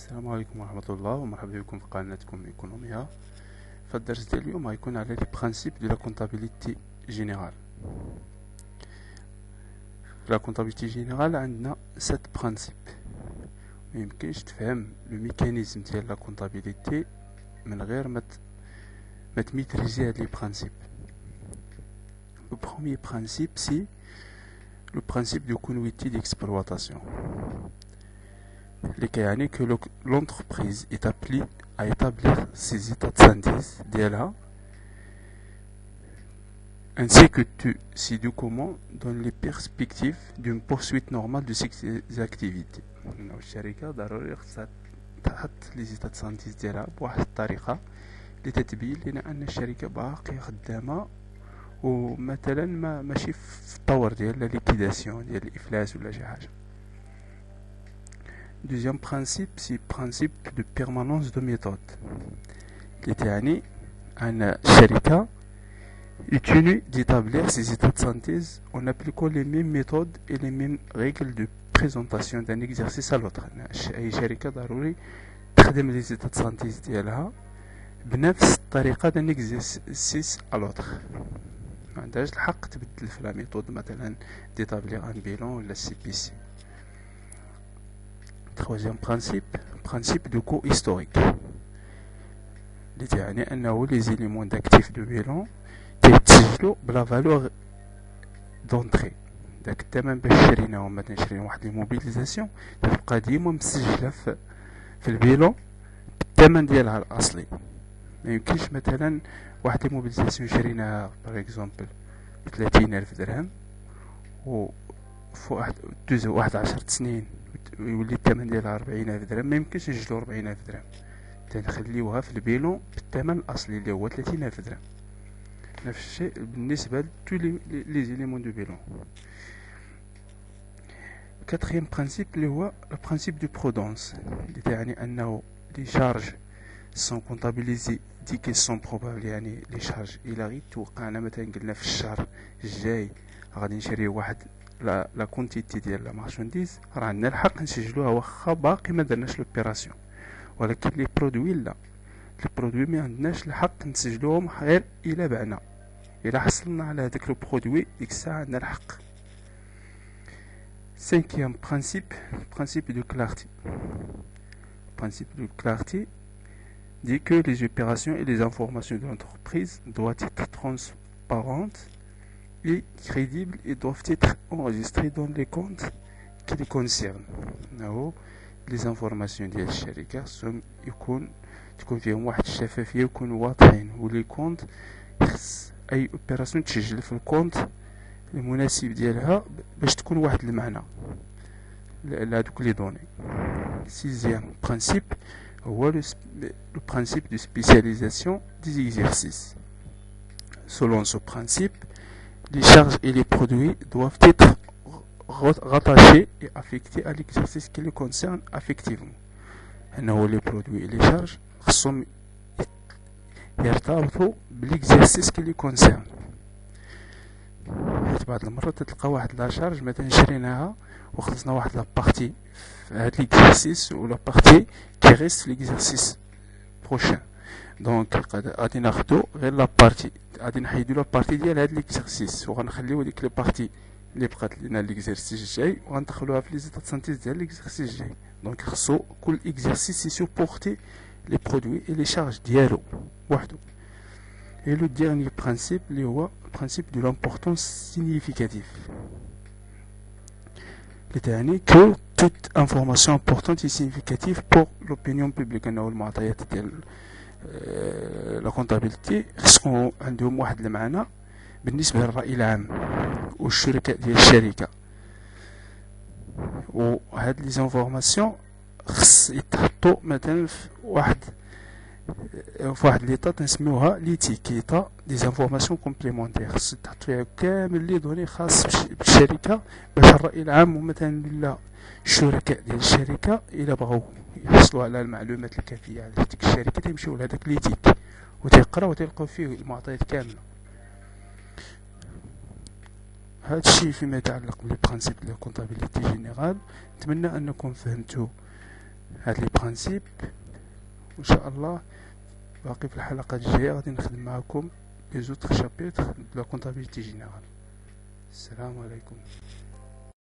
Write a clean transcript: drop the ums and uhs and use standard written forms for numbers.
السلام عليكم ورحمة الله ومرحبا بكم في قناتكم ايكونوميا. فالدرس ديال اليوم غيكون على لي برانسيب دو لا كونطابيليتي جينيرال. في لا كونطابيليتي جينيرال عندنا 7 برانسيب. ميمكنش تفهم لو ميكانيزم ديال لا كونطابيليتي من غير ما تميتريزي هاد لي برانسيب. لو بروميير برانسيب سي le principe de continuité d'exploitation, qui يعني que l'entreprise est appelée à établir ses états de synthèse d'ILA ainsi que tous ses documents dans les perspectives d'une poursuite normale de ses activités. الشركة ضروري خصها تحط لي زيتا د سانتيز ديالها بواحد الطريقة اللي تتبين لنا ان الشركة باقية خدامة ومثلا ماشي في الطور ديال ليكيداسيون ديال الافلاس ولا شي حاجه. دوزيام برانسيب سي برانسيب دو بيرمانونس دو ميثود اللي تعني ان الشركه يتوني ديتابلير سي زيتا د سانتيز اون ابليكون لي ميم ميثود اي لي ميم ريغل دو بريزونطاسيون دان اكزرسيس ا لوتر. اي شركه ضروري تخدم لي زيتا د سانتيز ديالها بنفس الطريقه دان اكزرسيس ا لوتر. ما عندهاش الحق تبدل في لا ميثود مثلا ديتابليغ ان بيلون ولا سي بي سي. troisième principe de coût historique اللي تعني انه لي زيليمون داكتيف دو بيلون تيتسجلوا بلا فالور دونطري. داك الثمن باش شريناهم مثلا شرينا واحد لي موبيليزاسيون تبقى ديما مسجله في البيلون بالثمن ديالها الاصلي. ما يمكنش مثلا واحد الموبيليزاسيون شريناها باغ اكزومبل ب30,000 درهم و دوز واحد 10 سنين يولي الثمن ديالها 40,000 درهم. ما يمكنش نسجلو 40,000 درهم، تنخليوها في البيلون بالثمن الاصلي اللي هو 30,000 درهم. نفس الشيء بالنسبه لتو لي زيليمون دو بيلون. كاتريام برانسيب اللي هو البرانسيب دو برودونس اللي تعني انه لي شارج سون كونطابيليزي دي كي سون بروبابل. يعني لي شارج الى غير توقعنا مثلا قلنا في الشهر الجاي غادي نشريو واحد لا كونتيتي ديال لا مارشانديز، راه عندنا الحق نسجلوها واخا باقي ما درناش لوبيراسيون. ولكن لي برودوي لا، لي برودوي ما عندناش الحق نسجلوهم غير الى بعنا، الى حصلنا على هذاك لو برودوي ديك الساعه عندنا الحق. cinquième principe de clarté. Principe de clarté dit que les opérations et les informations de l'entreprise doivent être transparentes et crédibles et doivent être enregistrées dans les comptes qui les concernent. Les informations ديال الشركة تكون فيهم واحد الشفافية يكونوا واضحين، ولي كونت خص أي اوبيراسيون تسجل في الكونت المناسب ديالها باش تكون واحد المعنى لهادوك لي دوني. سيزيام برانسيب هو le principe de spécialisation des exercices. Selon ce principe, les charges et les produits doivent être rattachés et affectés à l'exercice qui les concerne affectivement. أنه les produits et les charges خصهم يرتبطوا بالexercice qui les concerne. حيت بعض المرات تلقى واحد لا شارج مثلا شريناها وخلصنا واحد لا بارتي في هاد ليكزارسيس ولا بارتي كي ريست في ليكزارسيس بروشان. دونك غادي ناخدو غير لا بارتي، غادي نحيدو لا بارتي ديال هاد ليكزارسيس وغنخليو ديك لي بارتي اللي بقات لينا ليكزارسيس الجاي وغندخلوها في لي زيتا د سانتيز ديال ليكزارسيس الجاي. دونك خصو كل اكزارسيس يسوبورتي لي برودوي اي لي شارج ديالو بوحدو. Et le dernier principe, le principe de l'importance significative. C'est-à-dire que toute information importante et significative pour l'opinion publique. La comptabilité, خصهم عندهم واحد المعنى بالنسبة للرأي العام والشركاء ديال الشركة. وهاد لي زانفورماسيون خص يتحطوا مثلا في واحد ليطات نسميوها ليتيكيتا دي زانفورماسيون كومبليمونتير. خص تحط فيها كامل لي دوني خاص بالشركه باش الراي العام ومثلا ولا الشركاء ديال الشركه الا بغاو يحصلوا على المعلومات الكافيه على ديك الشركه تيمشيو لهداك ليتيك وتيقراو وتلقاو فيه المعطيات كامله. هذا الشيء فيما يتعلق بالبرانسيب ديال الكونطابيليتي جينيرال. نتمنى انكم فهمتوا هاد لي برانسيب، وان شاء الله باقي في الحلقات الجايه غادي نخدم معكم لي زوتر شابيتر دو لا كونطابيليتي جينيرال. السلام عليكم.